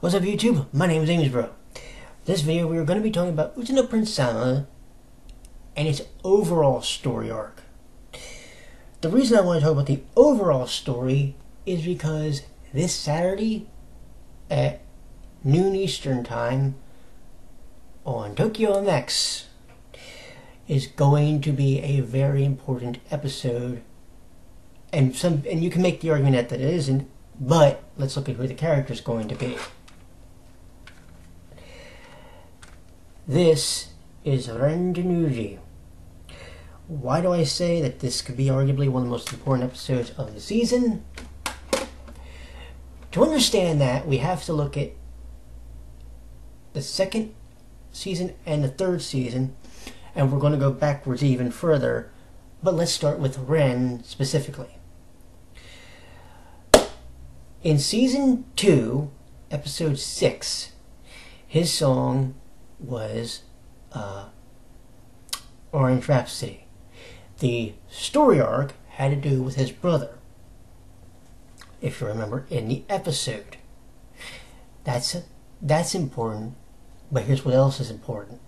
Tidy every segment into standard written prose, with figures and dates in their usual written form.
What's up YouTube? My name is Brew. This video we are going to be talking about UtaPri Theory and its overall story arc. The reason I want to talk about the overall story is because this Saturday at noon Eastern time on Tokyo MX is going to be a very important episode, and you can make the argument that it isn't, but let's look at who the character is going to be. This is Ren Jinguji. Why do I say that this could be arguably one of the most important episodes of the season? To understand that, we have to look at the second season and the third season, and we're going to go backwards even further, but let's start with Ren specifically. In season 2, episode 6, his song was Orange Rhapsody. The story arc had to do with his brother, if you remember in the episode. That's important, but here's what else is important,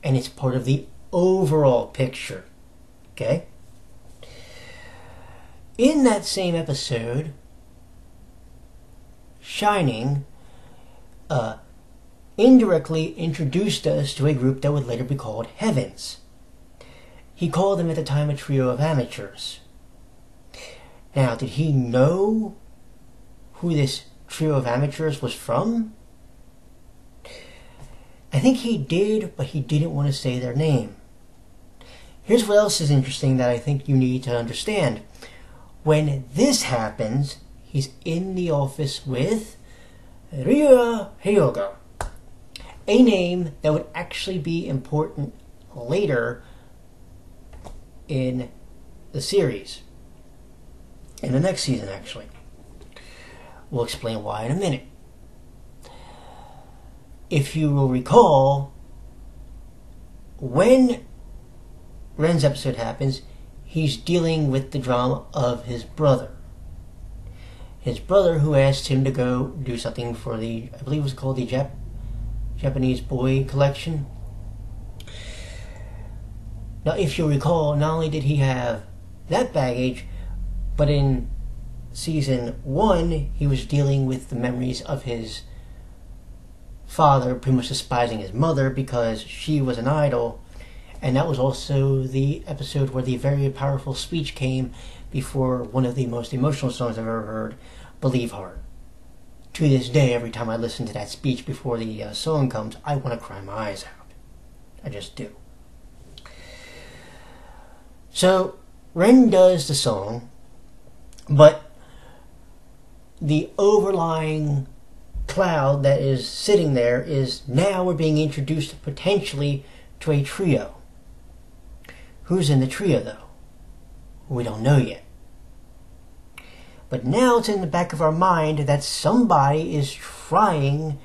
and it's part of the overall picture. Okay, in that same episode, Shining indirectly introduced us to a group that would later be called Heavens. He called them at the time a trio of amateurs. Now, did he know who this trio of amateurs was from? I think he did, but he didn't want to say their name. Here's what else is interesting that I think you need to understand. When this happens, he's in the office with Hyuga, a name that would actually be important later in the series, in the next season actually. We'll explain why in a minute. If you will recall, when Ren's episode happens, he's dealing with the drama of his brother. His brother, who asked him to go do something for the, I believe it was called the Japanese Boy Collection. Now, if you recall, not only did he have that baggage, but in season 1, he was dealing with the memories of his father, pretty much despising his mother because she was an idol. And that was also the episode where the very powerful speech came before one of the most emotional songs I've ever heard, Believe Heart. To this day, every time I listen to that speech before the song comes, I want to cry my eyes out. I just do. So, Ren does the song, but the overlying cloud that is sitting there is now we're being introduced potentially to a trio. Who's in the trio, though? We don't know yet. But now it's in the back of our mind that somebody is trying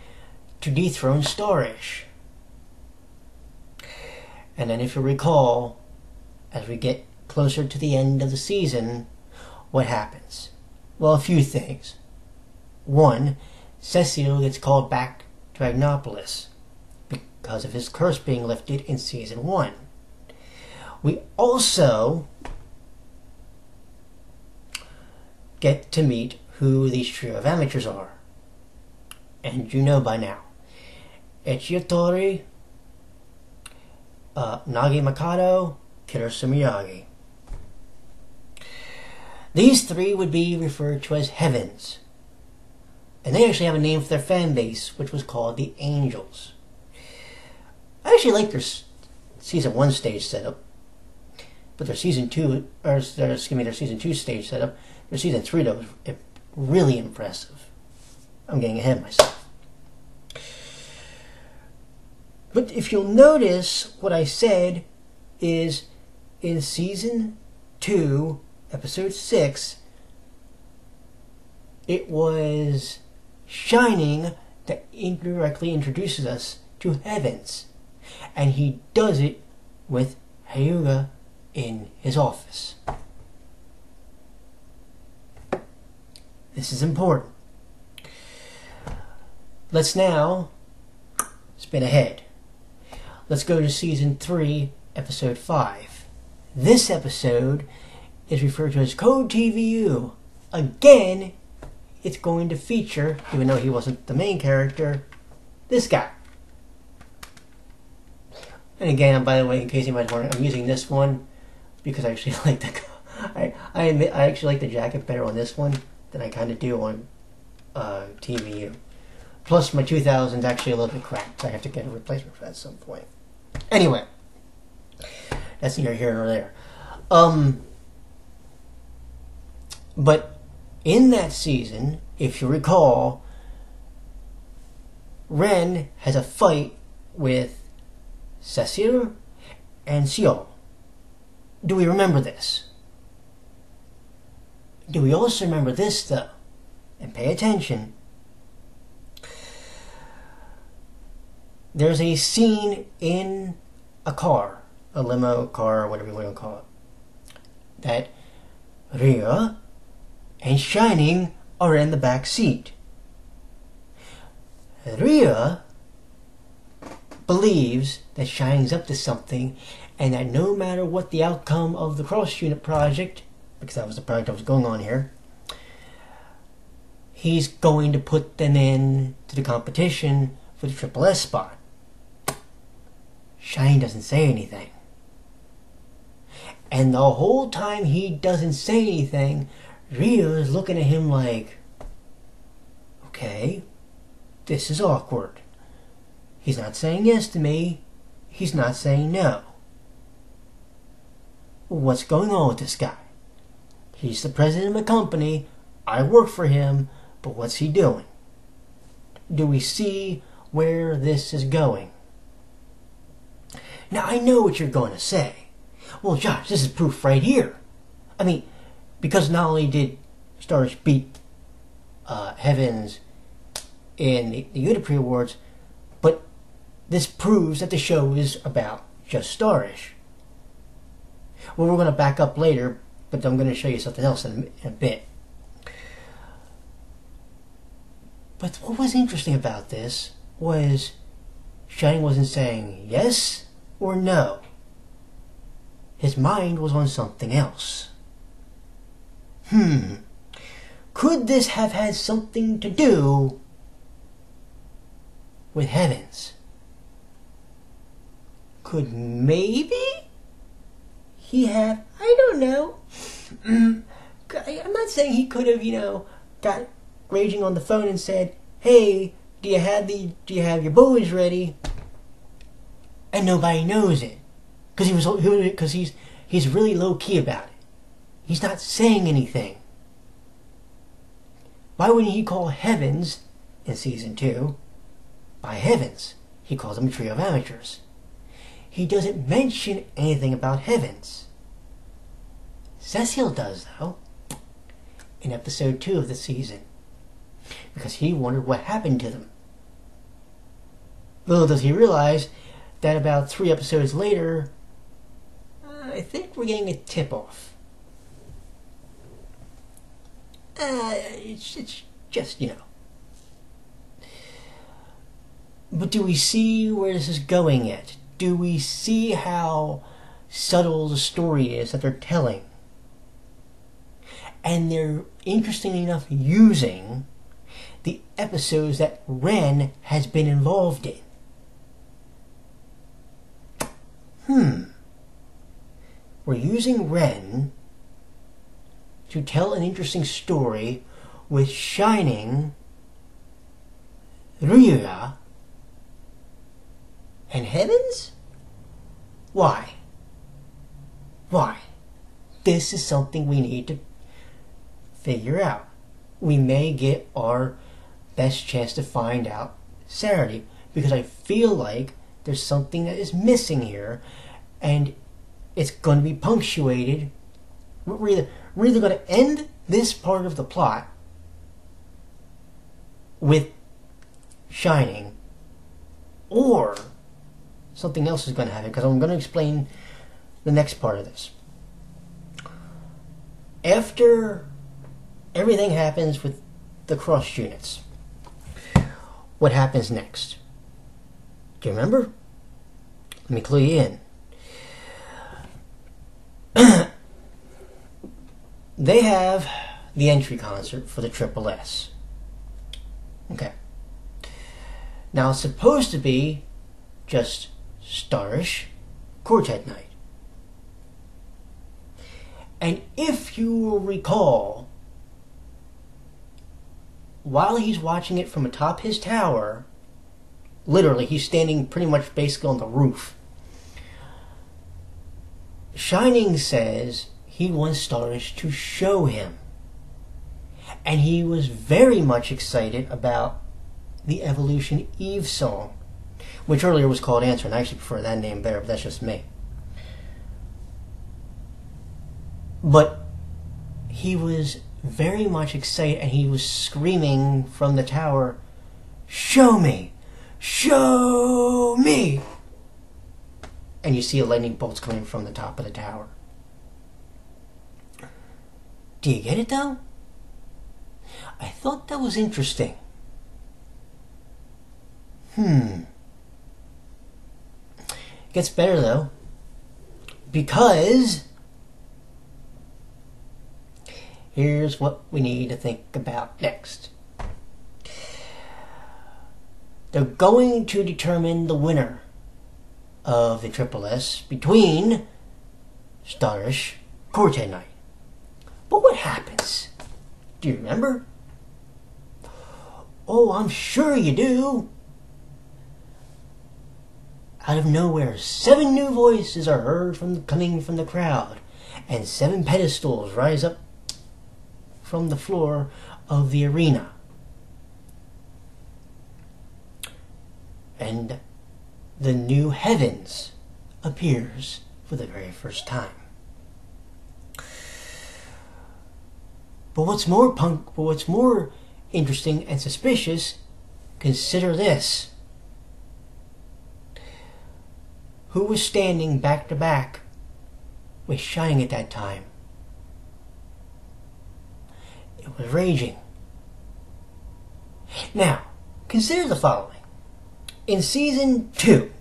to dethrone Starish. And then if you recall, as we get closer to the end of the season, what happens? Well, a few things. One, Cecil gets called back to Agnopolis because of his curse being lifted in season 1. We also get to meet who these trio of amateurs are. And you know by now. It's UtaPri, Nagi Mikado, Killer Sumiyagi. These three would be referred to as Heavens. And they actually have a name for their fan base, which was called the Angels. I actually like their season 1 stage setup. But their season 2, their season 2 stage setup, their season 3 though was really impressive. I'm getting ahead of myself. But if you'll notice, what I said is in season 2, episode 6, it was Shining that indirectly introduces us to Heavens. And he does it with Hyuga in his office. This is important. let's now spin ahead. Let's go to Season 3, Episode 5. This episode is referred to as Code TVU. Again, it's going to feature, even though he wasn't the main character, this guy. And again, by the way, in case anybody's wondering, I'm using this one because I actually like the I admit I actually like the jacket better on this one than I kind of do on TVU. Plus, my 2000's actually a little bit cracked, so I have to get a replacement for that at some point. Anyway, that's neither here nor there. But in that season, if you recall, Ren has a fight with Cecil and Seol. Do we remember this? Do we also remember this, though? And pay attention. There's a scene in a car, a limo car, or whatever you want to call it, that Rhea and Shining are in the back seat. Rhea believes that Shining's up to something, and that no matter what the outcome of the cross-unit project, because that was the project that was going on here, he's going to put them in to the competition for the Triple S spot. Shining doesn't say anything. And the whole time he doesn't say anything, Rhea is looking at him like, okay, this is awkward. He's not saying yes to me. He's not saying no. What's going on with this guy? He's the president of a company. I work for him, but what's he doing? Do we see where this is going? Now, I know what you're going to say. Well, Josh, this is proof right here. I mean, because not only did Starish beat Heavens in the UtaPri Awards, but this proves that the show is about just Starish. Well, we're going to back up later, but I'm going to show you something else in a bit. But what was interesting about this was Shining wasn't saying yes or no. His mind was on something else. Could this have had something to do with Heavens? Could maybe he have, I don't know. I'm not saying he could have, got raging on the phone and said, hey, do you have your boys ready? And nobody knows it. Because he's really low key about it. He's not saying anything. Why wouldn't he call Heavens in season 2 by Heavens? He calls them a trio of amateurs. He doesn't mention anything about Heavens. Cecil does, though, in episode 2 of the season, because he wondered what happened to them. Little does he realize that about 3 episodes later, I think we're getting a tip-off. It's just, But do we see where this is going yet? Do we see how subtle the story is that they're telling? And they're, interestingly enough, using the episodes that Ren has been involved in. We're using Ren to tell an interesting story with Shining, Rhea, and Heavens? Why? This is something we need to figure out. We may get our best chance to find out Saturday, because I feel like there's something that is missing here, and it's going to be punctuated. We're either going to end this part of the plot with Shining, or something else is going to happen, because I'm going to explain the next part of this. After everything happens with the cross units, what happens next. Do you remember? Let me clue you in. They have the entry concert for the Triple S. Okay. Now it's supposed to be just Starish Quartet Night. And if you will recall, while he's watching it from atop his tower, literally he's standing pretty much basically on the roof, Shining says he wants Starish to show him. And he was very much excited about the Evolution Eve song, which earlier was called Answer, and I actually prefer that name better, but that's just me. But he was very much excited, and he was screaming from the tower, "Show me! Show me!" And you see a lightning bolts coming from the top of the tower. Do you get it, though? I thought that was interesting. It gets better, though, because here's what we need to think about next. They're going to determine the winner of the Triple S between Starish Quartet Night. But what happens? Do you remember? Oh, I'm sure you do. Out of nowhere, 7 new voices are heard coming from the crowd, and 7 pedestals rise up from the floor of the arena. And the new heavens appears for the very first time. But what's more interesting and suspicious, consider this. Who was standing back to back with Shining at that time? It was Raging. Now, consider the following. In Season 2,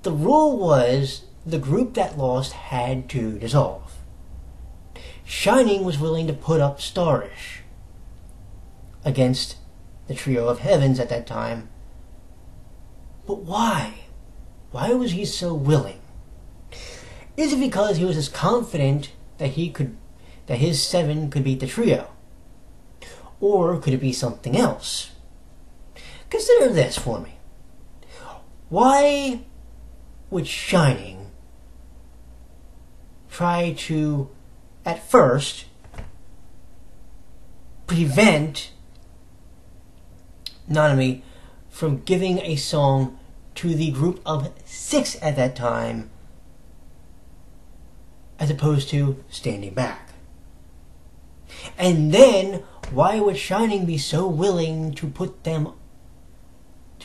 the rule was the group that lost had to dissolve. Shining was willing to put up Starish against the trio of heavens at that time. But why? Why was he so willing? Is it because he was as confident that his 7 could beat the trio? Or could it be something else? Consider this for me. Why would Shining try to, at first, prevent Nanami from giving a song to the group of 6 at that time, as opposed to standing back? And then, why would Shining be so willing to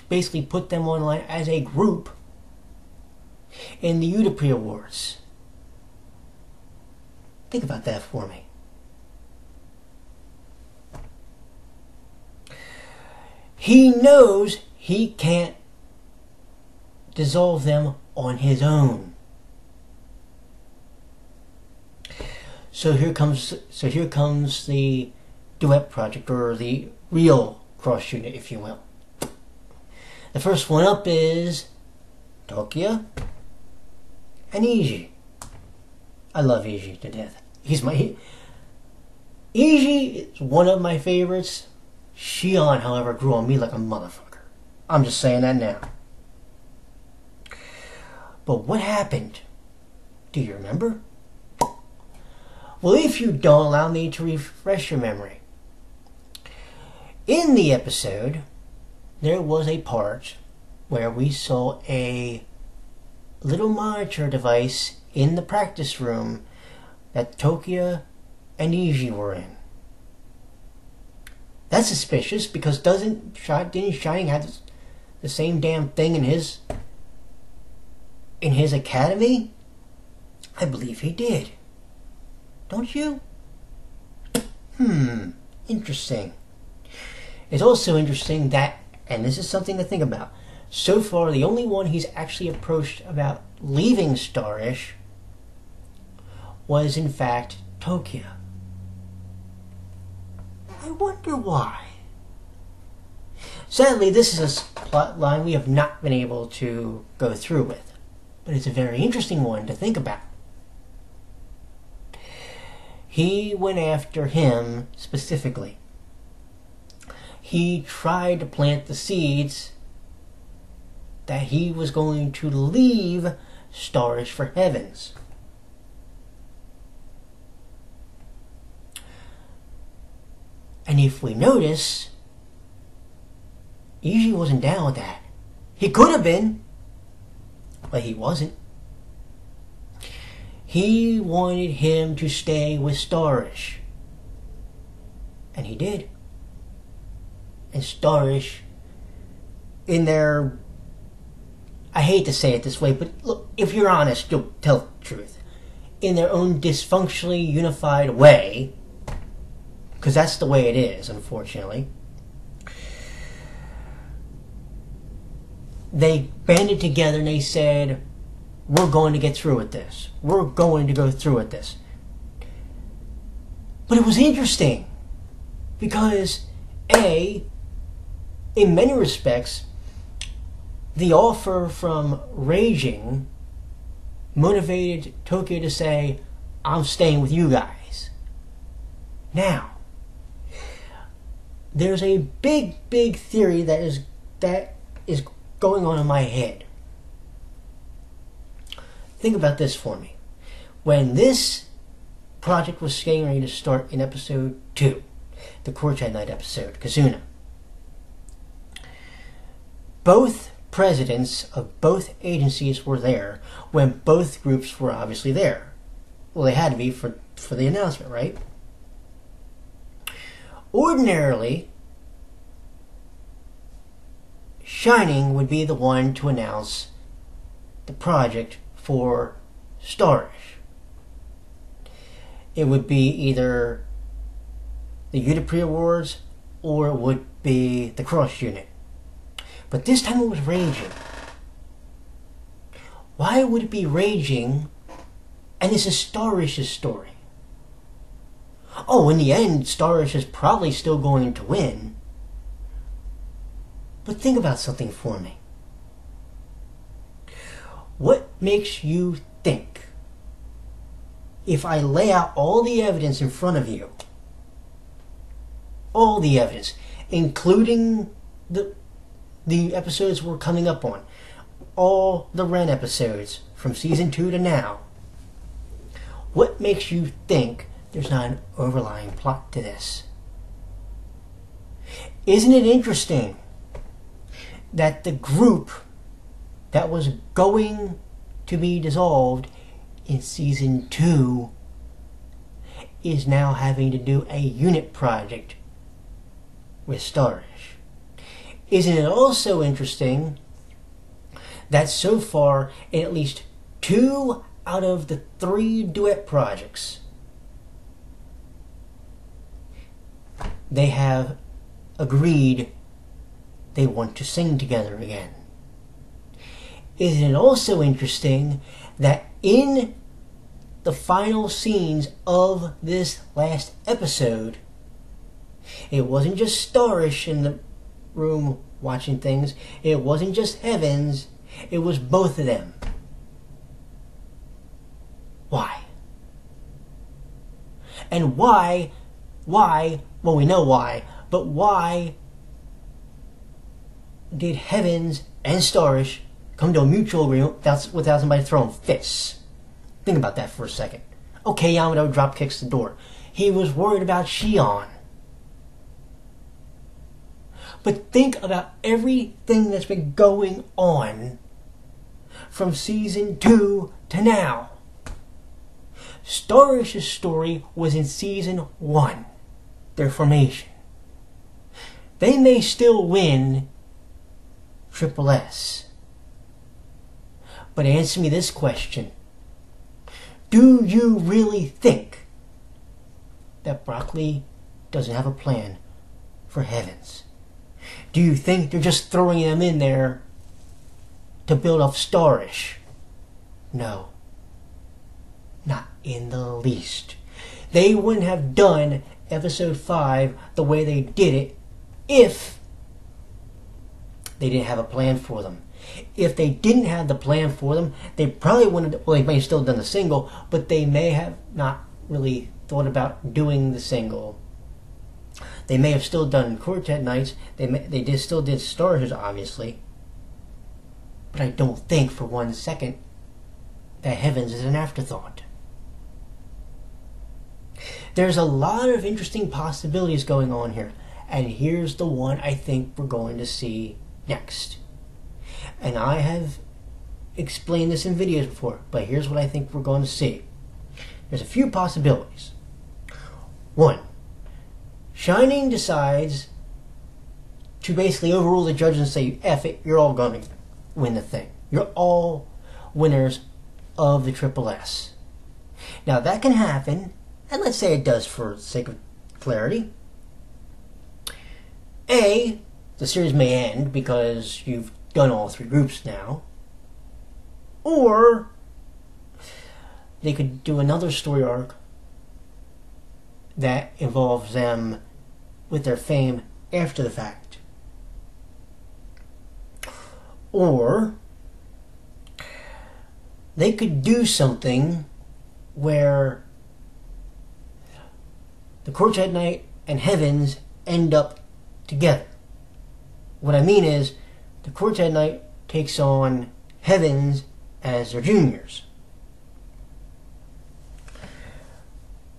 basically put them online as a group in the UtaPri Awards? Think about that for me. He knows he can't dissolve them on his own. So here comes the duet project, or the real cross unit, if you will. The first one up is Tokia and Iji. I love Iji to death. Iji is one of my favorites. Shion, however, grew on me like a motherfucker. I'm just saying that now. But what happened? Do you remember? Well, if you don't, allow me to refresh your memory. In the episode, there was a part where we saw a little monitor device in the practice room that Tokia and Iji were in. That's suspicious, because didn't Shining have the same damn thing in his academy? I believe he did. Don't you? Interesting. It's also interesting that, and this is something to think about, so far the only one he's actually approached about leaving Starish was in fact Tokyo. I wonder why. Sadly, this is a plot line we have not been able to go through with, but it's a very interesting one to think about. He went after him specifically. He tried to plant the seeds that he was going to leave Starish for Heavens. And if we notice, Iji wasn't down with that. He could have been, but he wasn't. He wanted him to stay with Starish. And he did. And Starish, in their, I hate to say it this way, but look, if you're honest, you'll tell the truth. In their own dysfunctionally unified way, because that's the way it is, unfortunately, they banded together and they said, we're going to get through with this. We're going to go through with this. But it was interesting because, A, in many respects, the offer from Raging motivated Tokyo to say, I'm staying with you guys. Now, there's a big theory that is going on in my head. Think about this for me. When this project was getting ready to start in episode 2, the Courtside Night episode, Kazuna, both presidents of both agencies were there when both groups were obviously there. Well, they had to be for the announcement, right? Ordinarily, Shining would be the one to announce the project for Starish. It would be either the UtaPri Awards or it would be the Cross Unit. But this time it was Raging. Why would it be Raging? And this is Starish's story. Oh, in the end, Starish is probably still going to win. But think about something for me. What makes you think, if I lay out all the evidence in front of you, all the evidence, including the episodes we're coming up on, all the Ren episodes from season 2 to now, what makes you think there's not an overlying plot to this? Isn't it interesting that the group that was going to be dissolved in season 2 is now having to do a unit project with Starish? Isn't it also interesting that so far, in at least 2 out of the 3 duet projects, they have agreed they want to sing together again? Isn't it also interesting that in the final scenes of this last episode, it wasn't just Starish in the room watching things, it wasn't just Heavens, it was both of them. Why? And why, well, we know why, but why did Heavens and Starish come to a mutual agreement without somebody throwing fists? Think about that for a second. Okay, Yamato drop kicks the door. He was worried about Shion. But think about everything that's been going on from season 2 to now. Starish's story was in season 1, their formation. They may still win Triple S. But answer me this question. Do you really think that Broccoli doesn't have a plan for Heavens? Do you think they're just throwing them in there to build up Starish? No. Not in the least. They wouldn't have done episode 5 the way they did it if they didn't have a plan for them. If they didn't have the plan for them, they probably wouldn't have, well, they may have still done the single, but they may have not really thought about doing the single. They may have still done quartet nights. They still did Starishes, obviously. But I don't think for 1 second that Heavens is an afterthought. There's a lot of interesting possibilities going on here. And here's the one I think we're going to see next. And I have explained this in videos before, but here's what I think we're going to see. There's a few possibilities. 1. Shining decides to basically overrule the judges and say, F it, you're all going to win the thing. You're all winners of the Triple S. Now that can happen, and let's say it does for the sake of clarity. A, the series may end because you've done all 3 groups now. Or they could do another story arc that involves them with their fame after the fact. Or they could do something where the Quartet Night and Heavens end up together. What I mean is, the Quartet Night takes on Heavens as their juniors.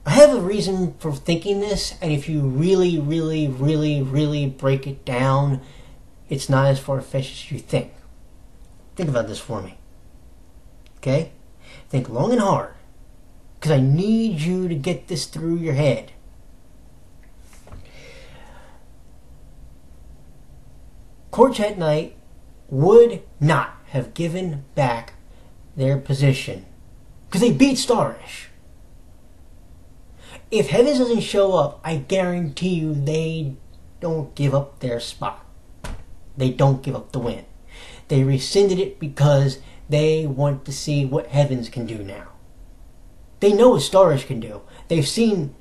I have a reason for thinking this, and if you really, really, really, really break it down, it's not as far-fetched as you think. Think about this for me. Okay? Think long and hard, because I need you to get this through your head. Quartet Night would not have given back their position because they beat Starish. If Heavens doesn't show up, I guarantee you they don't give up their spot. They don't give up the win. They rescinded it because they want to see what Heavens can do now. They know what Starish can do. They've seen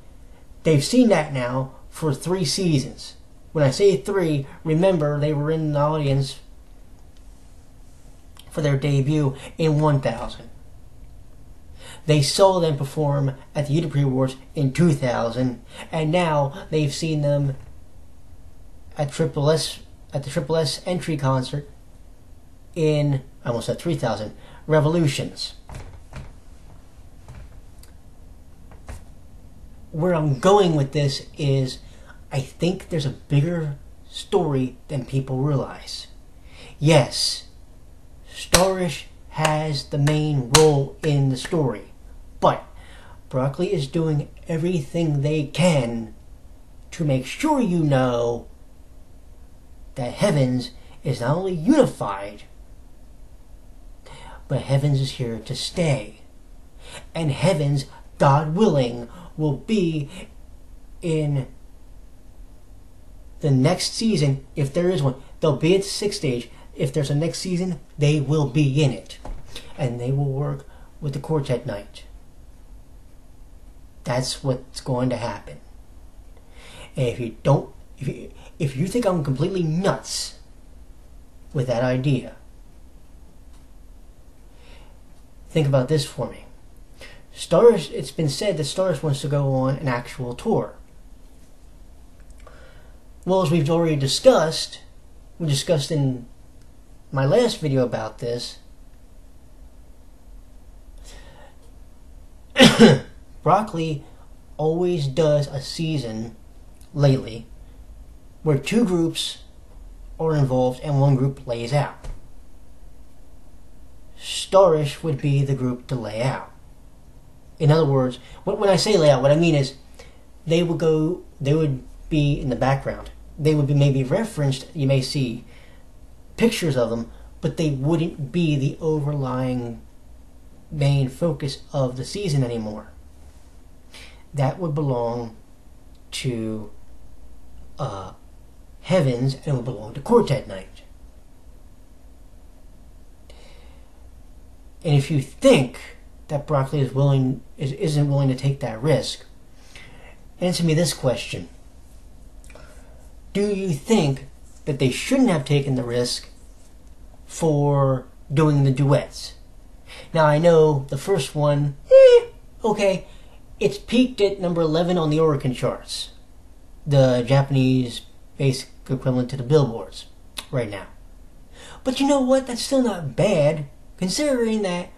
that now for 3 seasons. When I say 3, remember they were in the audience for their debut in 1000. They saw them perform at the UtaPri Awards in 2000, and now they've seen them at the Triple S entry concert in, I almost said 3000, Revolutions. Where I'm going with this is, I think there's a bigger story than people realize. Yes, Starish has the main role in the story, but Broccoli is doing everything they can to make sure you know that Heavens is not only unified, but Heavens is here to stay. And Heavens, God willing, will be in the next season, if there is one. They'll be at the 6th stage. If there's a next season, they will be in it. And they will work with the Quartet Night. That's what's going to happen. And if you think I'm completely nuts with that idea, think about this for me. Starish, it's been said that Starish wants to go on an actual tour. Well, as we've already discussed, we discussed in my last video about this, Broccoli always does a season lately where 2 groups are involved and 1 group lays out. Starish would be the group to lay out. In other words, when I say lay out, what I mean is they would be in the background. They would be maybe referenced, you may see pictures of them, but they wouldn't be the overlying main focus of the season anymore. That would belong to heavens and it would belong to Quartet Night. And if you think that Broccoli isn't willing to take that risk, answer me this question. Do you think that they shouldn't have taken the risk for doing the duets? Now I know the first one, okay, it's peaked at number 11 on the Oricon charts, the Japanese basic equivalent to the Billboards right now. But you know what? That's still not bad, considering that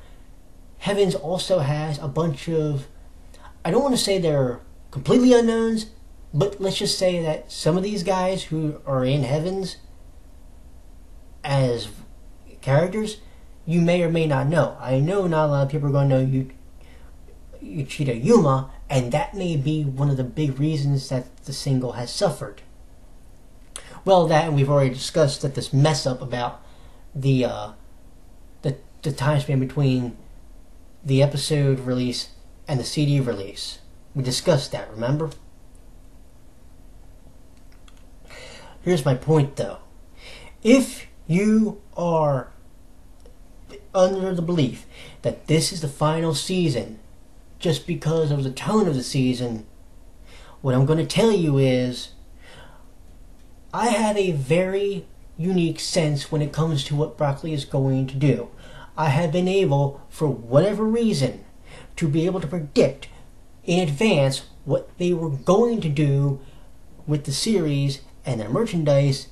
Heavens also has a bunch of, I don't want to say they're completely unknowns, but let's just say that some of these guys who are in Heavens as characters, you may or may not know. I know not a lot of people are going to know Uchida Yuma, and that may be one of the big reasons that the single has suffered. Well, that, and we've already discussed that this mess up about the time span between the episode release and the CD release. We discussed that, remember? Here's my point, though. If you are under the belief that this is the final season just because of the tone of the season, what I'm going to tell you is I have a very unique sense when it comes to what Broccoli is going to do. I have been able, for whatever reason, to be able to predict in advance what they were going to do with the series and their merchandise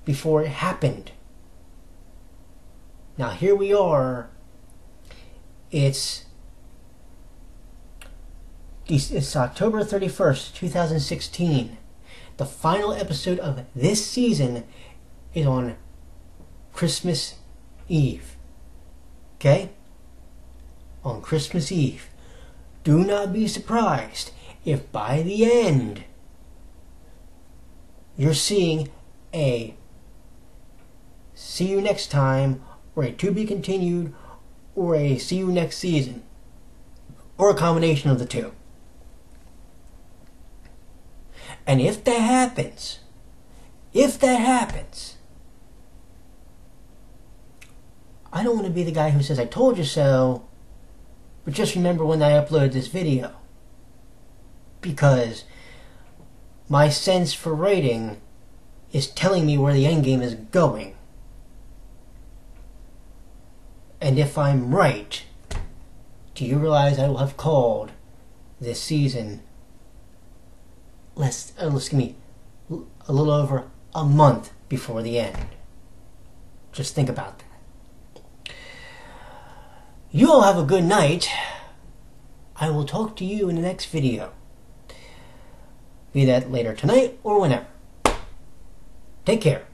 before it happened. Now here we are. It's October 31st, 2016. The final episode of this season is on Christmas Eve. Okay? On Christmas Eve. Do not be surprised if by the end you're seeing a see you next time, or a to be continued, or a see you next season, or a combination of the two. And if that happens, I don't want to be the guy who says I told you so, but just remember when I upload this video. Because my sense for writing is telling me where the endgame is going. And if I'm right, do you realize I will have called this season a little over a month before the end? Just think about that. You all have a good night. I will talk to you in the next video. Be that later tonight or whenever. Take care.